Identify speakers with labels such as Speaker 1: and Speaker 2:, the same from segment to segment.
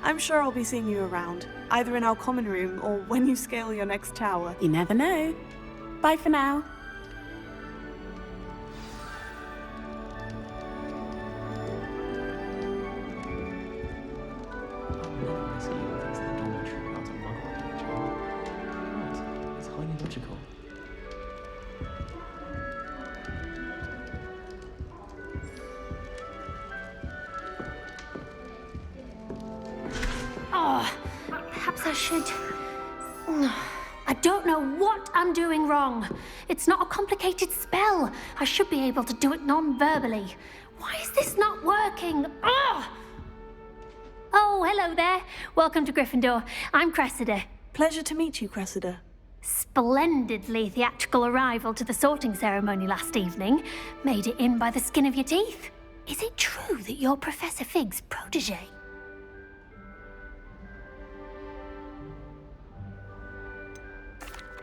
Speaker 1: I'm sure I'll be seeing you around, either in our common room or when you scale your next tower.
Speaker 2: You never know. Bye for now.
Speaker 3: It's highly logical.
Speaker 4: Oh, perhaps I should... I don't know what I'm doing wrong. It's not a complicated spell. I should be able to do it non-verbally. Why is this not working? Ugh! Oh, hello there. Welcome to Gryffindor. I'm Cressida.
Speaker 1: Pleasure to meet you, Cressida.
Speaker 4: Splendidly theatrical arrival to the sorting ceremony last evening. Made it in by the skin of your teeth. Is it true that you're Professor Fig's protege?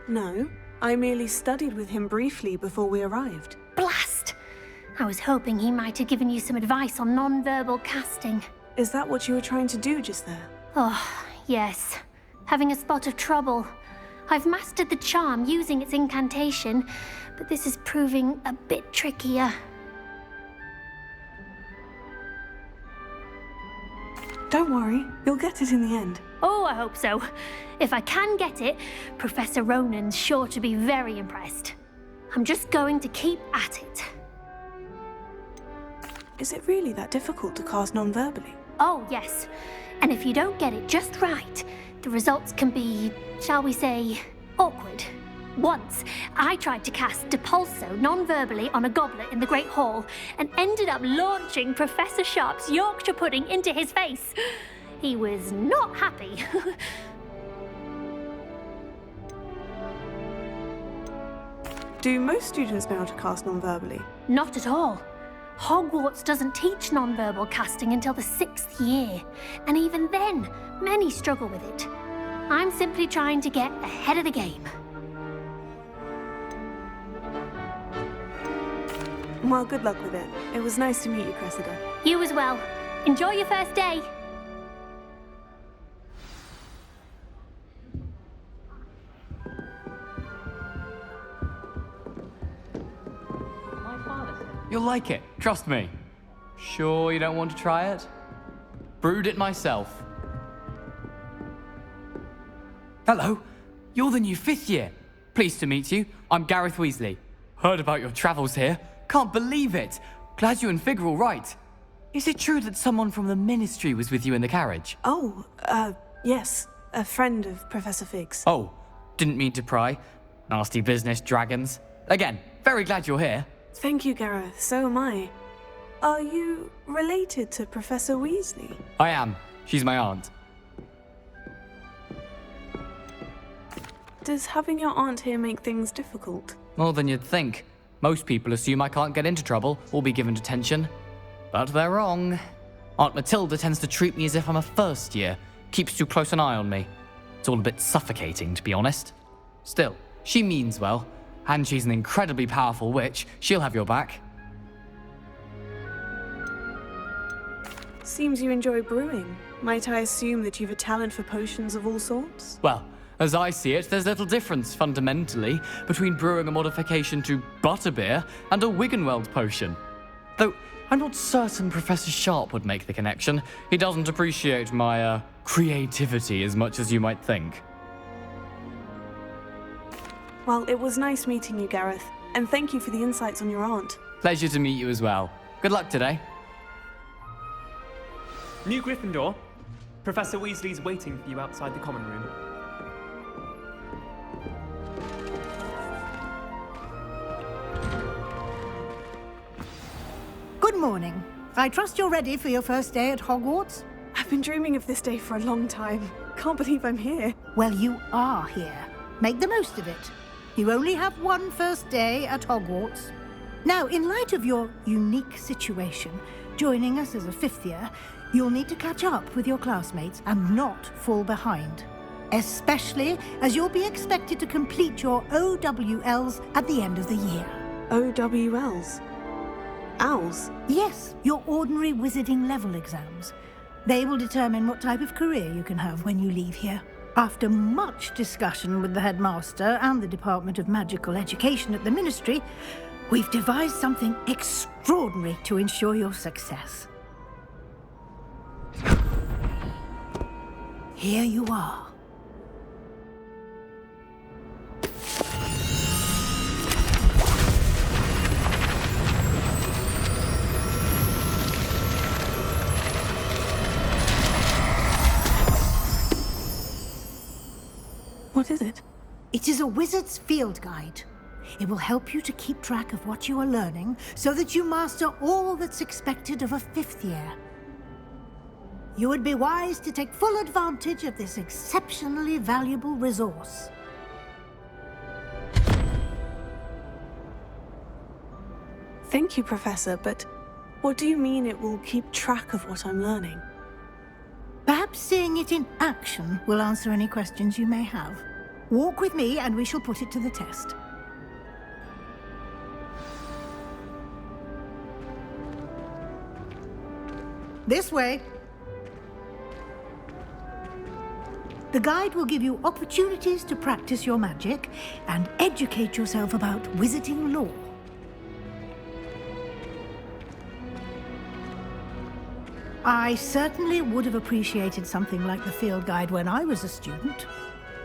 Speaker 1: No, I merely studied with him briefly before we arrived.
Speaker 4: Blast! I was hoping he might have given you some advice on non-verbal casting.
Speaker 1: Is that what you were trying to do just there?
Speaker 4: Oh, yes. Having a spot of trouble. I've mastered the charm using its incantation, but this is proving a bit trickier.
Speaker 1: Don't worry, you'll get it in the end.
Speaker 4: Oh, I hope so. If I can get it, Professor Ronan's sure to be very impressed. I'm just going to keep at it.
Speaker 1: Is it really that difficult to cast non-verbally?
Speaker 4: Oh, yes. And if you don't get it just right, the results can be, shall we say, awkward. Once, I tried to cast Depulso non-verbally on a goblet in the Great Hall and ended up launching Professor Sharp's Yorkshire pudding into his face. He was not happy.
Speaker 1: Do most students know how to cast non-verbally?
Speaker 4: Not at all. Hogwarts doesn't teach non-verbal casting until the 6th year, and even then, many struggle with it. I'm simply trying to get ahead of the game.
Speaker 1: Well, good luck with it. It was nice to meet you, Cressida.
Speaker 4: You as well. Enjoy your first day.
Speaker 3: You'll like it, trust me. Sure you don't want to try it? Brewed it myself. Hello, you're the new 5th year. Pleased to meet you. I'm Gareth Weasley. Heard about your travels here. Can't believe it. Glad you and Fig are all right. Is it true that someone from the Ministry was with you in the carriage?
Speaker 1: Oh, yes. A friend of Professor Fig's.
Speaker 3: Oh, didn't mean to pry. Nasty business, dragons. Again, very glad you're here.
Speaker 1: Thank you, Gareth. So am I. Are you related to Professor Weasley?
Speaker 3: I am. She's my aunt.
Speaker 1: Does having your aunt here make things difficult?
Speaker 3: More than you'd think. Most people assume I can't get into trouble or be given detention. But they're wrong. Aunt Matilda tends to treat me as if I'm a first year, keeps too close an eye on me. It's all a bit suffocating, to be honest. Still, she means well, and she's an incredibly powerful witch. She'll have your back.
Speaker 1: Seems you enjoy brewing. Might I assume that you've a talent for potions of all sorts?
Speaker 3: Well, as I see it, there's little difference, fundamentally, between brewing a modification to butterbeer and a Wiggenweld potion. Though, I'm not certain Professor Sharp would make the connection. He doesn't appreciate my, creativity as much as you might think.
Speaker 1: Well, it was nice meeting you, Gareth, and thank you for the insights on your aunt.
Speaker 3: Pleasure to meet you as well. Good luck today.
Speaker 5: New Gryffindor. Professor Weasley's waiting for you outside the common room.
Speaker 6: Good morning. I trust you're ready for your first day at Hogwarts?
Speaker 1: I've been dreaming of this day for a long time. Can't believe I'm here.
Speaker 6: Well, you are here. Make the most of it. You only have one first day at Hogwarts. Now, in light of your unique situation, joining us as a 5th year, you'll need to catch up with your classmates and not fall behind. Especially as you'll be expected to complete your OWLs at the end of the year.
Speaker 1: OWLs? Owls?
Speaker 6: Yes, your ordinary wizarding level exams. They will determine what type of career you can have when you leave here. After much discussion with the headmaster and the Department of Magical Education at the Ministry, we've devised something extraordinary to ensure your success. Here you are.
Speaker 1: What is it?
Speaker 6: It is a wizard's field guide. It will help you to keep track of what you are learning so that you master all that's expected of a 5th year. You would be wise to take full advantage of this exceptionally valuable resource.
Speaker 1: Thank you, Professor, but what do you mean it will keep track of what I'm learning?
Speaker 6: Perhaps seeing it in action will answer any questions you may have. Walk with me and we shall put it to the test. This way. The guide will give you opportunities to practice your magic and educate yourself about wizarding lore. I certainly would have appreciated something like the field guide when I was a student.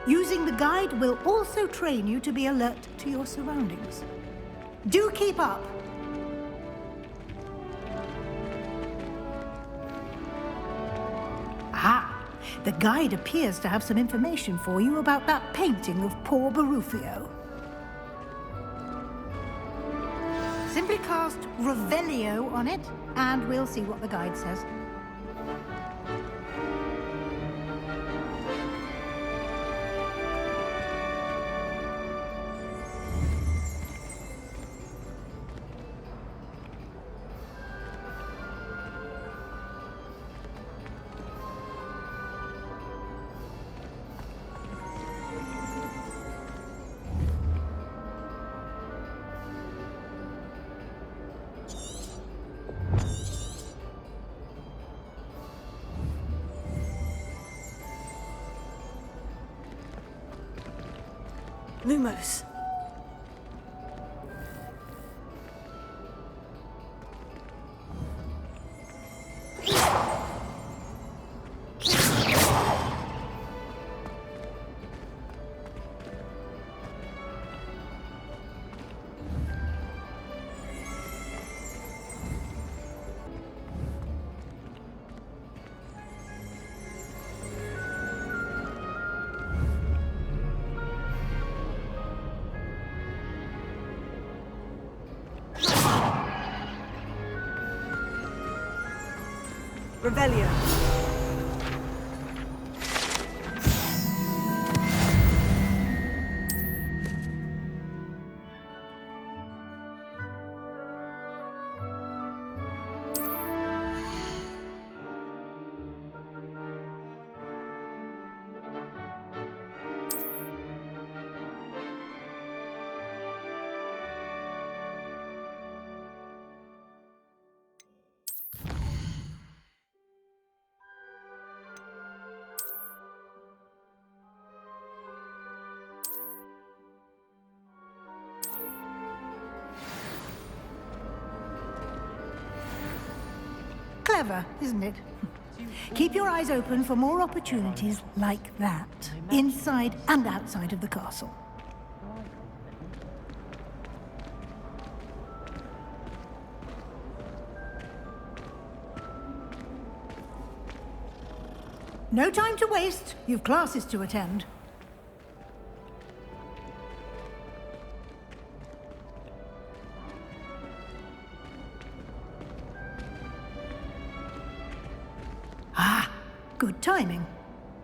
Speaker 6: Using the guide will also train you to be alert to your surroundings. Do keep up! Ah, the guide appears to have some information for you about that painting of poor Barufio. Simply cast Revelio on it, and we'll see what the guide says.
Speaker 1: Lumos. Revelio.
Speaker 6: Clever, isn't it? Keep your eyes open for more opportunities like that, inside and outside of the castle. No time to waste. You've classes to attend. Ah, good timing.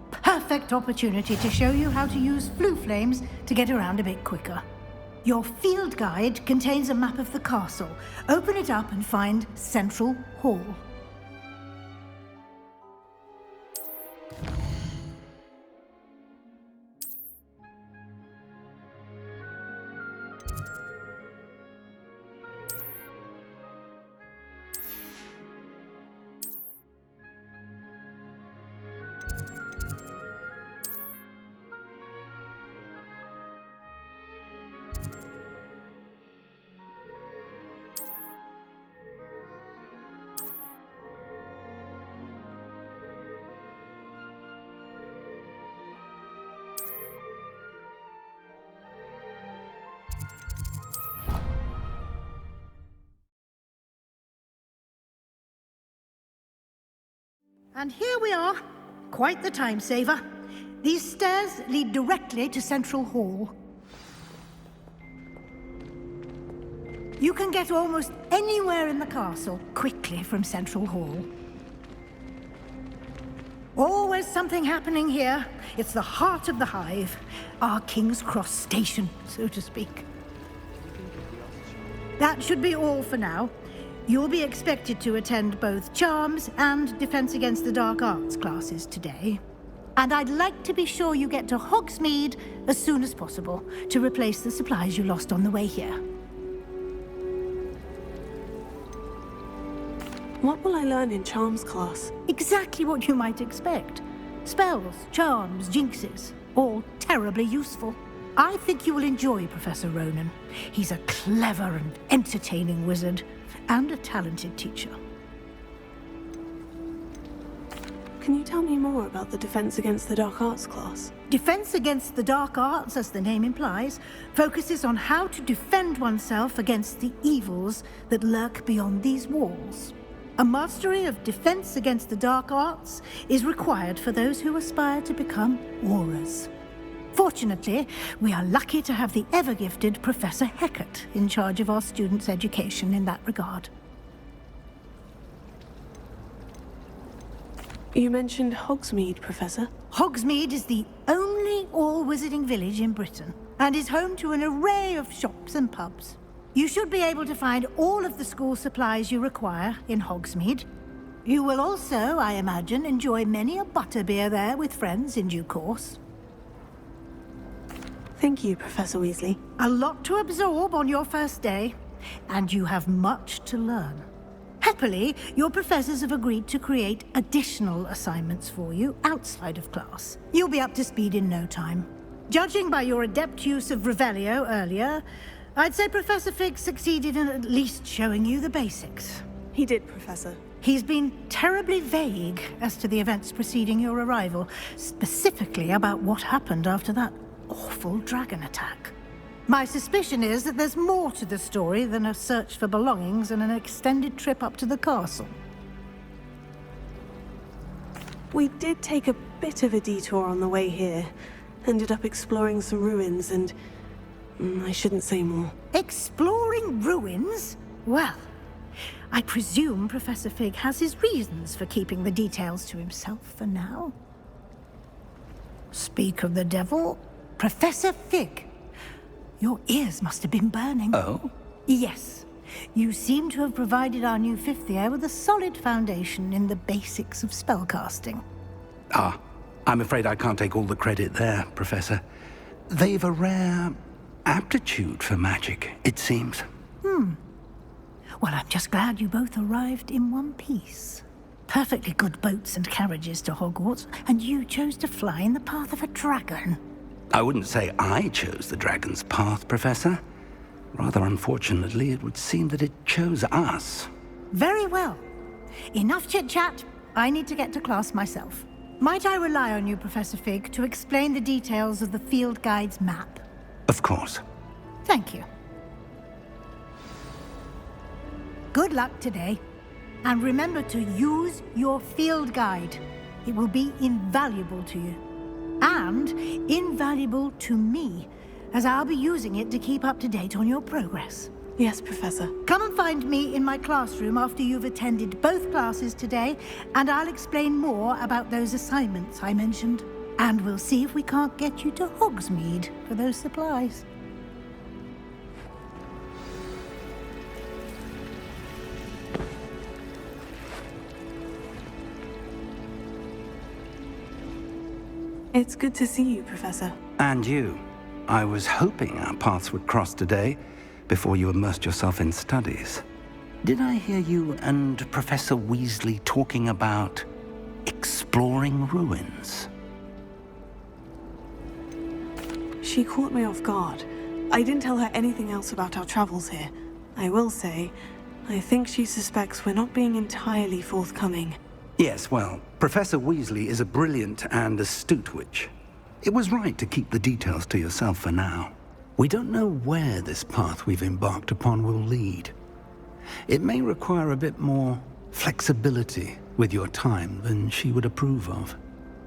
Speaker 6: Perfect opportunity to show you how to use flue flames to get around a bit quicker. Your field guide contains a map of the castle. Open it up and find Central Hall. And here we are. Quite the time saver. These stairs lead directly to Central Hall. You can get almost anywhere in the castle quickly from Central Hall. Always something happening here. It's the heart of the Hive. Our King's Cross station, so to speak. That should be all for now. You'll be expected to attend both Charms and Defense Against the Dark Arts classes today. And I'd like to be sure you get to Hogsmeade as soon as possible to replace the supplies you lost on the way here.
Speaker 1: What will I learn in Charms class?
Speaker 6: Exactly what you might expect. Spells, charms, jinxes, all terribly useful. I think you will enjoy Professor Ronan. He's a clever and entertaining wizard, and a talented teacher.
Speaker 1: Can you tell me more about the Defense Against the Dark Arts class?
Speaker 6: Defense Against the Dark Arts, as the name implies, focuses on how to defend oneself against the evils that lurk beyond these walls. A mastery of Defense Against the Dark Arts is required for those who aspire to become Aurors. Fortunately, we are lucky to have the ever-gifted Professor Hecat in charge of our students' education in that regard.
Speaker 1: You mentioned Hogsmeade, Professor.
Speaker 6: Hogsmeade is the only all-wizarding village in Britain, and is home to an array of shops and pubs. You should be able to find all of the school supplies you require in Hogsmeade. You will also, I imagine, enjoy many a butterbeer there with friends in due course.
Speaker 1: Thank you, Professor Weasley.
Speaker 6: A lot to absorb on your first day, and you have much to learn. Happily, your professors have agreed to create additional assignments for you outside of class. You'll be up to speed in no time. Judging by your adept use of Revelio earlier, I'd say Professor Fig succeeded in at least showing you the basics.
Speaker 1: He did, Professor.
Speaker 6: He's been terribly vague as to the events preceding your arrival, specifically about what happened after that awful dragon attack. My suspicion is that there's more to the story than a search for belongings and an extended trip up to the castle.
Speaker 1: We did take a bit of a detour on the way here. Ended up exploring some ruins and... I shouldn't say more.
Speaker 6: Exploring ruins? Well, I presume Professor Fig has his reasons for keeping the details to himself for now. Speak of the devil, Professor Fig. Your ears must have been burning.
Speaker 7: Oh?
Speaker 6: Yes. You seem to have provided our new fifth year with a solid foundation in the basics of spellcasting.
Speaker 7: Ah, I'm afraid I can't take all the credit there, Professor. They've a rare aptitude for magic, it seems.
Speaker 6: Well, I'm just glad you both arrived in one piece. Perfectly good boats and carriages to Hogwarts, and you chose to fly in the path of a dragon.
Speaker 7: I wouldn't say I chose the dragon's path, Professor. Rather unfortunately, it would seem that it chose us.
Speaker 6: Very well. Enough chit-chat. I need to get to class myself. Might I rely on you, Professor Fig, to explain the details of the field guide's map?
Speaker 7: Of course.
Speaker 6: Thank you. Good luck today. And remember to use your field guide. It will be invaluable to you. And invaluable to me, as I'll be using it to keep up to date on your progress.
Speaker 1: Yes, Professor.
Speaker 6: Come and find me in my classroom after you've attended both classes today, and I'll explain more about those assignments I mentioned. And we'll see if we can't get you to Hogsmeade for those supplies.
Speaker 1: It's good to see you, Professor.
Speaker 7: And you. I was hoping our paths would cross today, before you immersed yourself in studies. Did I hear you and Professor Weasley talking about exploring ruins?
Speaker 1: She caught me off guard. I didn't tell her anything else about our travels here. I will say, I think she suspects we're not being entirely forthcoming.
Speaker 7: Yes, well, Professor Weasley is a brilliant and astute witch. It was right to keep the details to yourself for now. We don't know where this path we've embarked upon will lead. It may require a bit more flexibility with your time than she would approve of.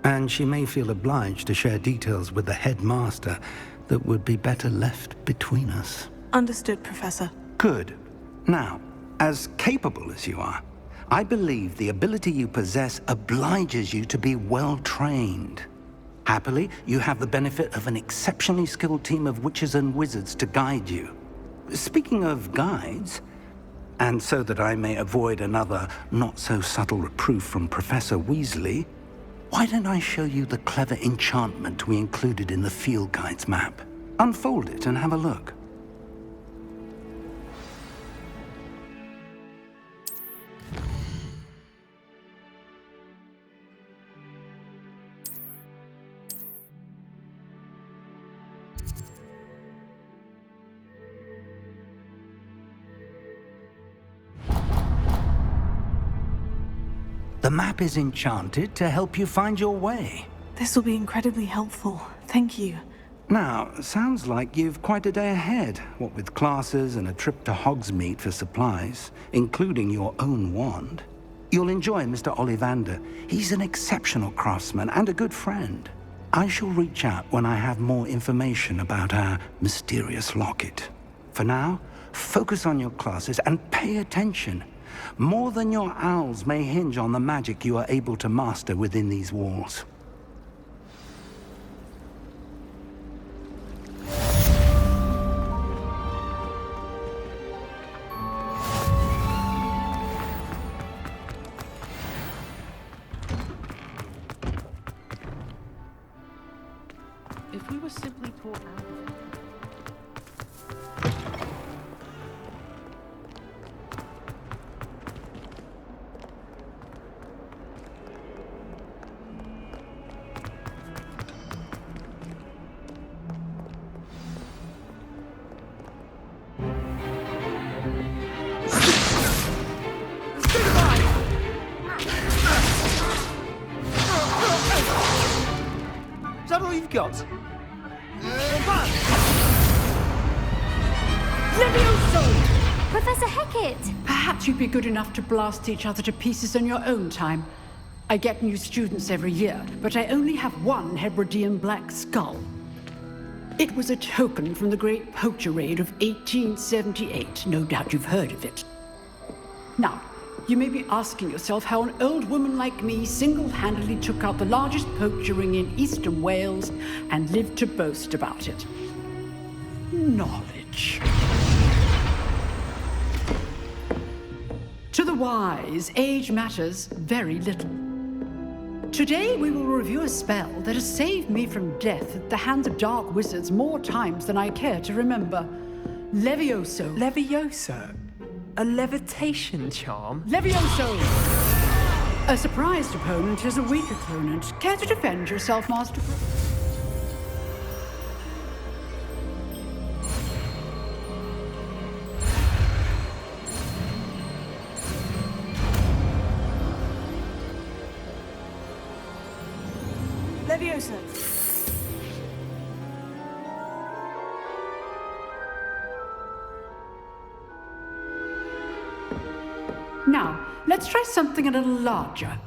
Speaker 7: And she may feel obliged to share details with the headmaster that would be better left between us.
Speaker 1: Understood, Professor.
Speaker 7: Good. Now, as capable as you are, I believe the ability you possess obliges you to be well trained. Happily, you have the benefit of an exceptionally skilled team of witches and wizards to guide you. Speaking of guides, and so that I may avoid another not-so-subtle reproof from Professor Weasley, why don't I show you the clever enchantment we included in the field guide's map? Unfold it and have a look. The map is enchanted to help you find your way.
Speaker 1: This will be incredibly helpful. Thank you.
Speaker 7: Now, sounds like you've quite a day ahead, what with classes and a trip to Hogsmeade for supplies, including your own wand. You'll enjoy Mr. Ollivander. He's an exceptional craftsman and a good friend. I shall reach out when I have more information about our mysterious locket. For now, focus on your classes and pay attention. More than your owls may hinge on the magic you are able to master within these walls.
Speaker 8: If we were simply taught out of it. Is that all you've got?
Speaker 2: Levioso!
Speaker 4: Professor Hecat!
Speaker 2: Perhaps you'd be good enough to blast each other to pieces on your own time. I get new students every year, but I only have one Hebridean black skull. It was a token from the Great Poacher Raid of 1878. No doubt you've heard of it. Now, you may be asking yourself how an old woman like me single-handedly took out the largest poacher ring in eastern Wales and lived to boast about it. Knowledge. To the wise, age matters very little. Today we will review a spell that has saved me from death at the hands of dark wizards more times than I care to remember. Levioso.
Speaker 5: Levioso? A levitation charm?
Speaker 2: Levioso! A surprised opponent is a weak opponent. Care to defend yourself, Master?
Speaker 1: Leviosa!
Speaker 2: Now, let's try something a little larger.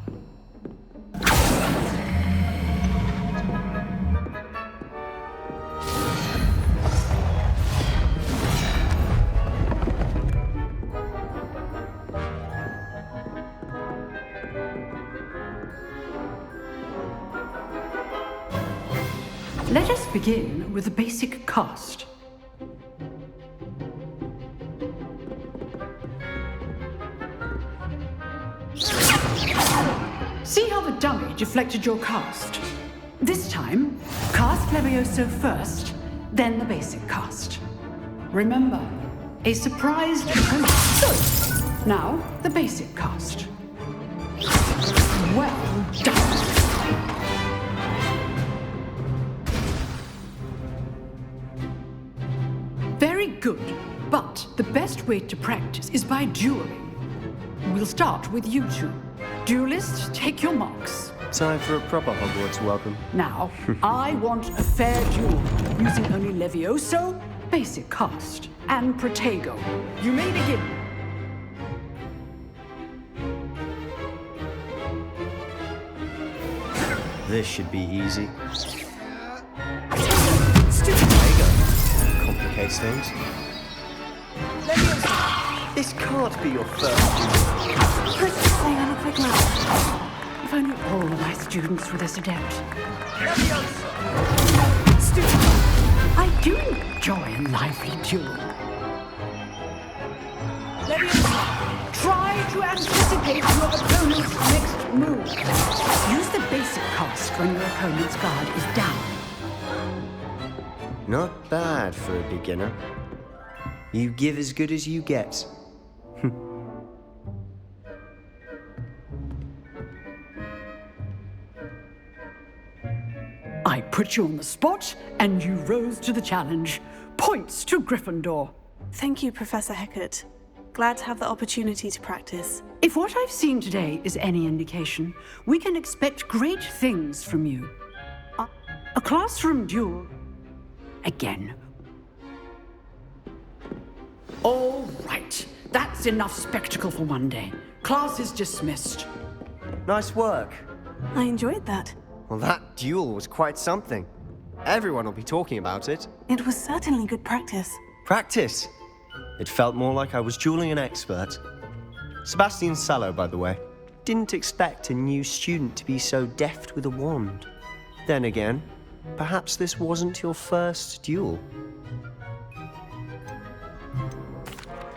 Speaker 2: Let us begin with a basic cast. See how the dummy deflected your cast? This time, cast Levioso first, then the basic cast. Remember, a surprised opponent. Now, the basic cast. Well done. Very good, but the best way to practice is by dueling. We'll start with you two. Duelists, take your marks.
Speaker 9: Time for a proper Hogwarts welcome.
Speaker 2: Now, I want a fair duel, using only Levioso, basic cast, and Protego. You may begin.
Speaker 9: This should be easy. Complicates things. This can't be your first.
Speaker 1: Let's just say I'm a quick learner.
Speaker 2: If only all my students were this adept. I do enjoy a lively duel. Try to anticipate your opponent's next move. Use the basic cast when your opponent's guard is down.
Speaker 9: Not bad for a beginner. You give as good as you get.
Speaker 2: I put you on the spot, and you rose to the challenge. Points to Gryffindor.
Speaker 1: Thank you, Professor Hecat. Glad to have the opportunity to practice.
Speaker 2: If what I've seen today is any indication, we can expect great things from you. A classroom duel. Again. All right. That's enough spectacle for one day. Class is dismissed.
Speaker 9: Nice work.
Speaker 1: I enjoyed that.
Speaker 9: Well, that duel was quite something. Everyone will be talking about it.
Speaker 1: It was certainly good practice.
Speaker 9: Practice. It felt more like I was dueling an expert. Sebastian Sallow, by the way. Didn't expect a new student to be so deft with a wand. Then again, perhaps this wasn't your first duel.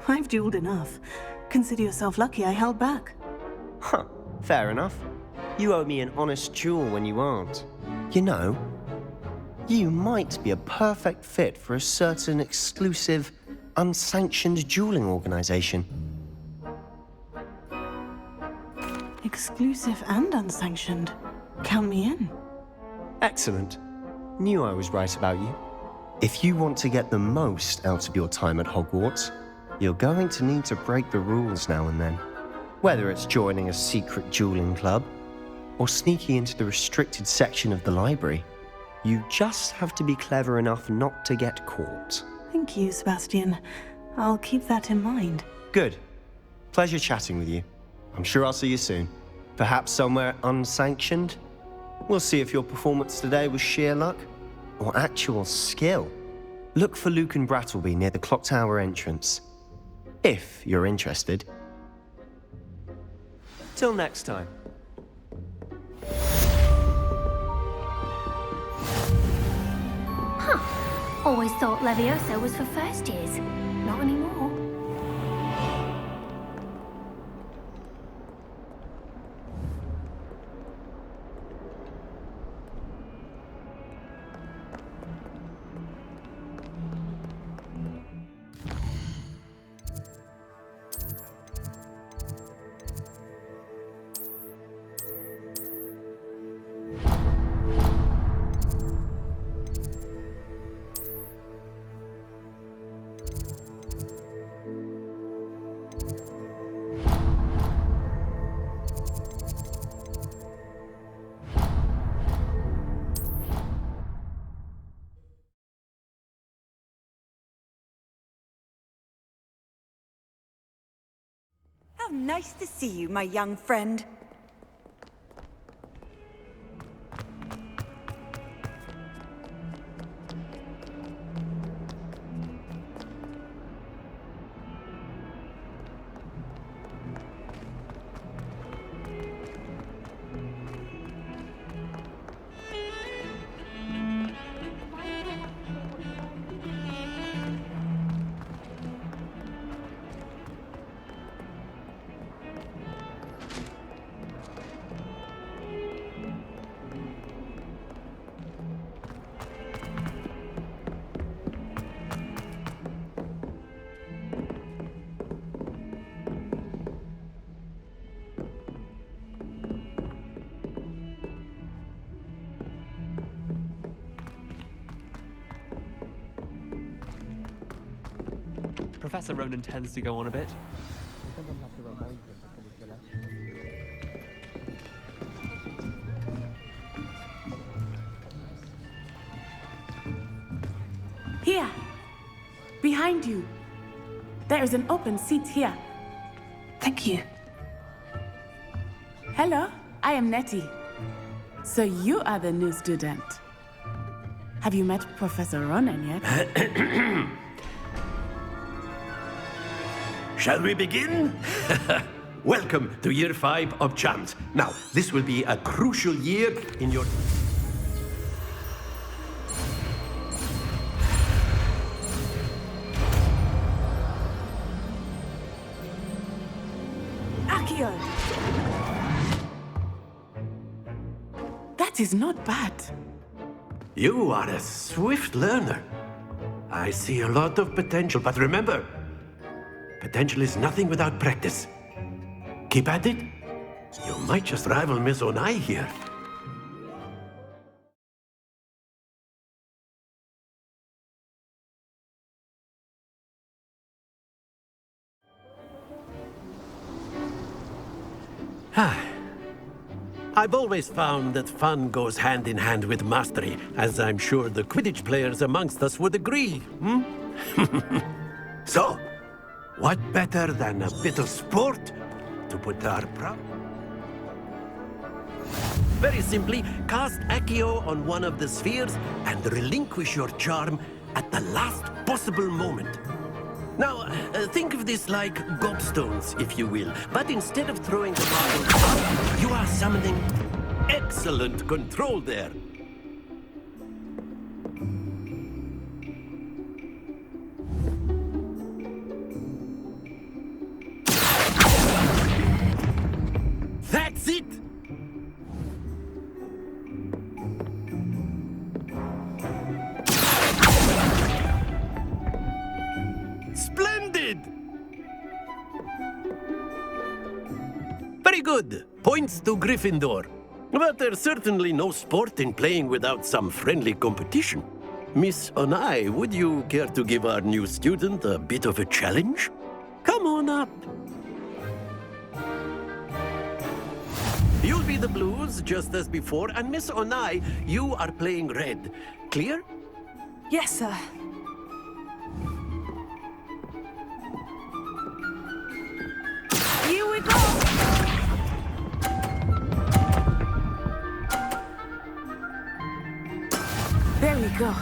Speaker 1: I've dueled enough. Consider yourself lucky I held back.
Speaker 9: Huh, fair enough. You owe me an honest duel when you aren't. You know, you might be a perfect fit for a certain exclusive, unsanctioned dueling organization.
Speaker 1: Exclusive and unsanctioned. Count me in.
Speaker 9: Excellent. Knew I was right about you. If you want to get the most out of your time at Hogwarts, you're going to need to break the rules now and then. Whether it's joining a secret dueling club, or sneaking into the restricted section of the library, you just have to be clever enough not to get caught.
Speaker 1: Thank you, Sebastian. I'll keep that in mind.
Speaker 9: Good. Pleasure chatting with you. I'm sure I'll see you soon. Perhaps somewhere unsanctioned? We'll see if your performance today was sheer luck or actual skill. Look for Lucan Brattleby near the Clock Tower entrance, if you're interested. Till next time.
Speaker 4: Always thought Leviosa was for first years. Not anymore.
Speaker 10: How nice to see you, my young friend.
Speaker 5: Professor Ronan tends to go on a bit.
Speaker 11: Here! Behind you! There is an open seat here.
Speaker 1: Thank you.
Speaker 11: Hello, I am Nettie. So you are the new student. Have you met Professor Ronan yet?
Speaker 12: Shall we begin? Welcome to year 5 of Charms. Now, this will be a crucial year in your...
Speaker 11: Accio! That is not bad.
Speaker 12: You are a swift learner. I see a lot of potential, but remember, potential is nothing without practice. Keep at it. You might just rival Miss Onai here. I've always found that fun goes hand in hand with mastery, as I'm sure the Quidditch players amongst us would agree, So, what better than a bit of sport to put our Very simply, cast Accio on one of the spheres and relinquish your charm at the last possible moment. Now, think of this like gobstones, if you will, but instead of throwing the marble up, you are summoning excellent control there. That's it! Splendid! Very good. Points to Gryffindor. But there's certainly no sport in playing without some friendly competition. Miss Onai, would you care to give our new student a bit of a challenge? Come on up. You'll be the blues, just as before, and Miss Onai, you are playing red. Clear?
Speaker 1: Yes, sir.
Speaker 11: Here we go! There we go.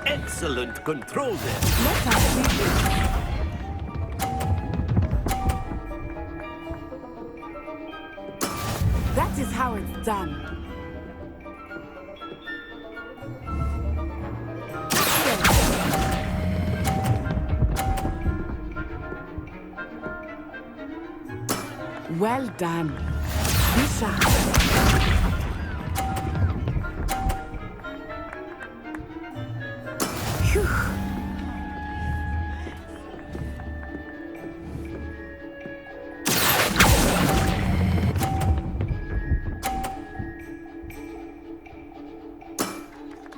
Speaker 12: Excellent control there.
Speaker 11: Let us see this. That is how it's done. Well done. Bisha. Phew.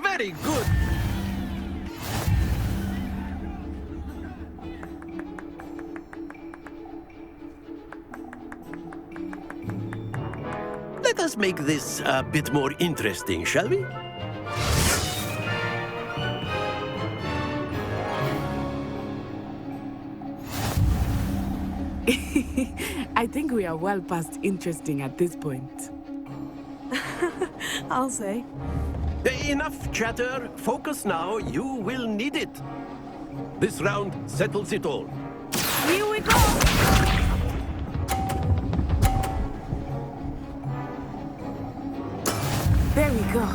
Speaker 12: Very good. Let us make this a bit more interesting, shall we?
Speaker 11: I think we are well past interesting at this point.
Speaker 1: I'll say.
Speaker 12: Enough chatter. Focus now. You will need it. This round settles it all.
Speaker 11: Here we go! There we go.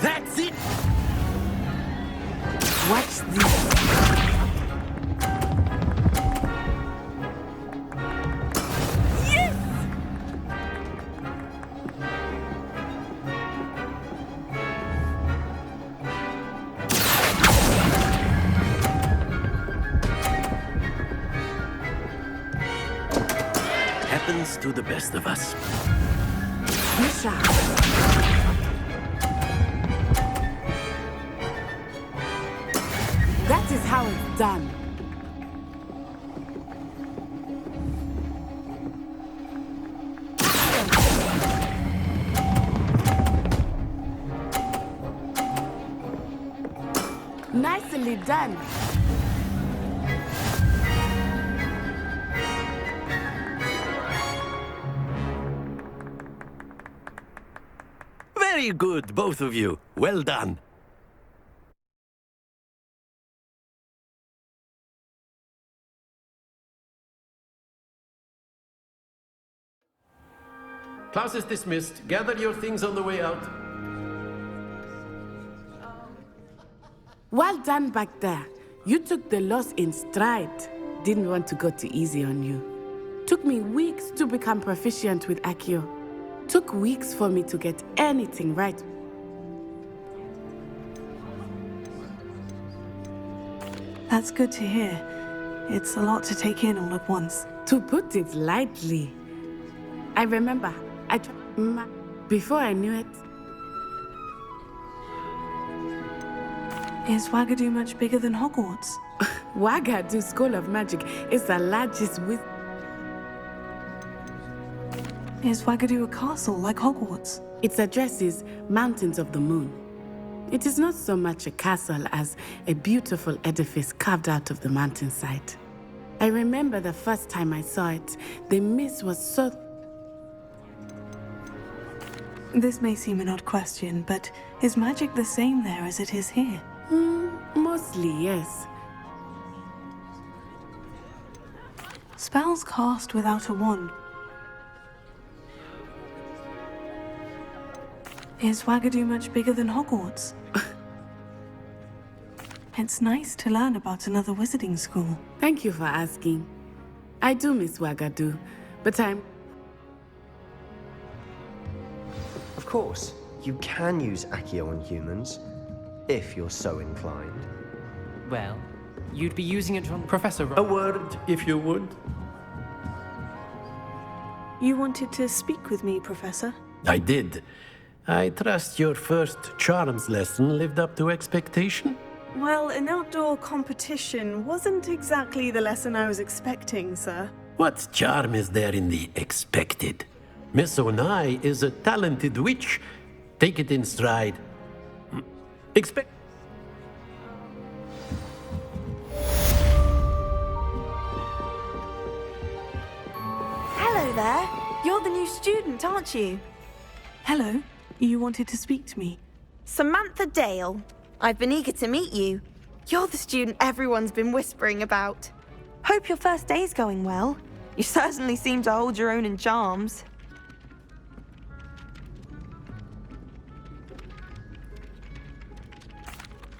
Speaker 12: That's it!
Speaker 11: Watch this.
Speaker 12: Yes! Happens to the best of us.
Speaker 11: Misha. That is how it's done. Nicely done.
Speaker 12: Very good, both of you. Well done. Class is dismissed. Gather your things on the way out.
Speaker 11: Well done back there. You took the loss in stride. Didn't want to go too easy on you. Took me weeks to become proficient with Accio. Took weeks for me to get anything right.
Speaker 1: That's good to hear. It's a lot to take in all at once.
Speaker 11: To put it lightly. I remember, before I knew it.
Speaker 1: Is Wagadu much bigger than Hogwarts?
Speaker 11: Wagadu School of Magic is the largest with...
Speaker 1: Is Wagadu a castle like Hogwarts?
Speaker 11: Its address is Mountains of the Moon. It is not so much a castle as a beautiful edifice carved out of the mountainside. I remember the first time I saw it, the mist was so...
Speaker 1: This may seem an odd question, but is magic the same there as it is here?
Speaker 11: Mostly, yes.
Speaker 1: Spells cast without a wand. Is Wagadu much bigger than Hogwarts? It's nice to learn about another wizarding school.
Speaker 11: Thank you for asking. I do miss Wagadu, but
Speaker 9: Of course, you can use Accio on humans, if you're so inclined.
Speaker 5: Well, you'd be using it on Professor
Speaker 12: A word, if you would.
Speaker 1: You wanted to speak with me, Professor?
Speaker 12: I did. I trust your first charms lesson lived up to expectation?
Speaker 1: Well, an outdoor competition wasn't exactly the lesson I was expecting, sir.
Speaker 12: What charm is there in the expected? Miss Onai is a talented witch. Take it in stride. Expect...
Speaker 10: Hello there. You're the new student, aren't you?
Speaker 1: Hello. You wanted to speak to me?
Speaker 10: Samantha Dale. I've been eager to meet you. You're the student everyone's been whispering about. Hope your first day's going well. You certainly seem to hold your own in charms.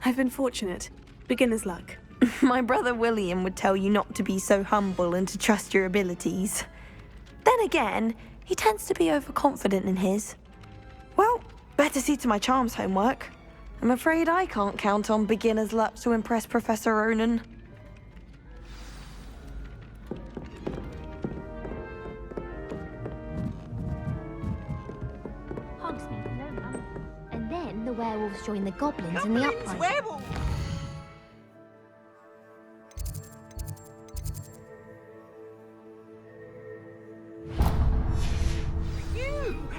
Speaker 1: I've been fortunate. Beginner's luck.
Speaker 10: My brother William would tell you not to be so humble and to trust your abilities. Then again, he tends to be overconfident in his. Well, better see to my charms homework. I'm afraid I can't count on beginner's luck to impress Professor Ronan.
Speaker 4: Hogsmeade, no money. And then the werewolves join the goblins in the uprising.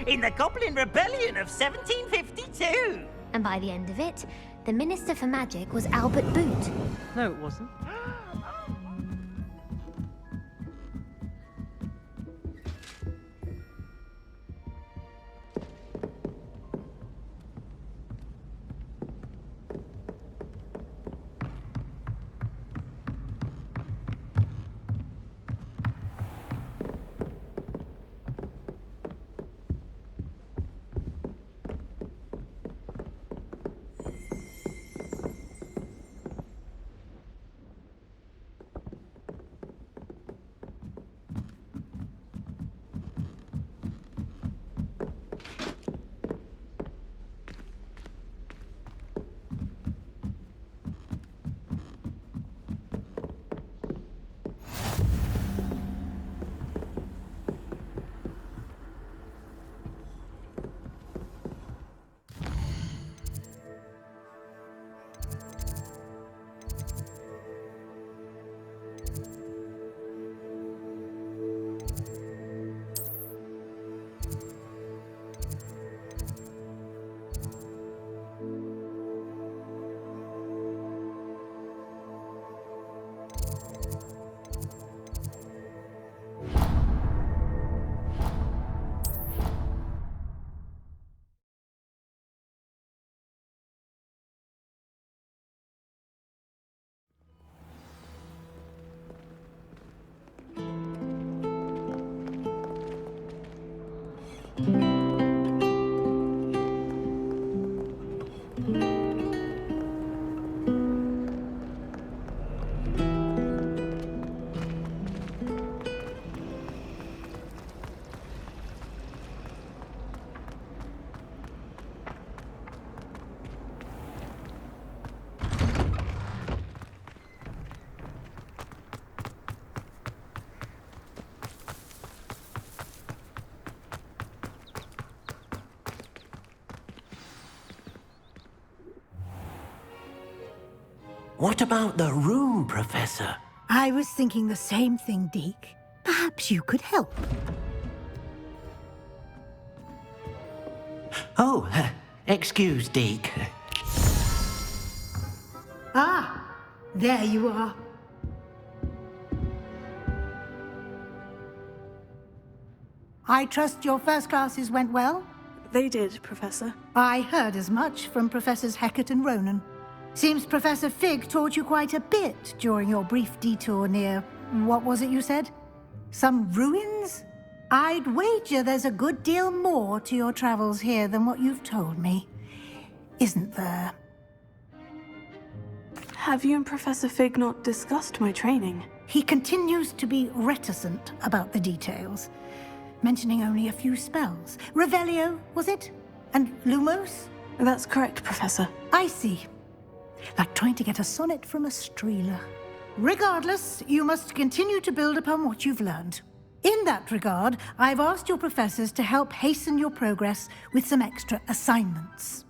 Speaker 13: In the Goblin Rebellion of 1752.
Speaker 4: And by the end of it, the Minister for Magic was Albert Boot.
Speaker 8: No, it wasn't.
Speaker 12: What about the room, Professor?
Speaker 6: I was thinking the same thing, Deke. Perhaps you could help.
Speaker 12: Oh, excuse, Deke.
Speaker 6: Ah, there you are. I trust your first classes went well?
Speaker 1: They did, Professor.
Speaker 6: I heard as much from Professors Hecat and Ronan. Seems Professor Fig taught you quite a bit during your brief detour near... what was it you said? Some ruins? I'd wager there's a good deal more to your travels here than what you've told me. Isn't there?
Speaker 1: Have you and Professor Fig not discussed my training?
Speaker 6: He continues to be reticent about the details, mentioning only a few spells. Revelio, was it? And Lumos?
Speaker 1: That's correct, Professor.
Speaker 6: I see. Like trying to get a sonnet from a streeler. Regardless, you must continue to build upon what you've learned. In that regard, I've asked your professors to help hasten your progress with some extra assignments.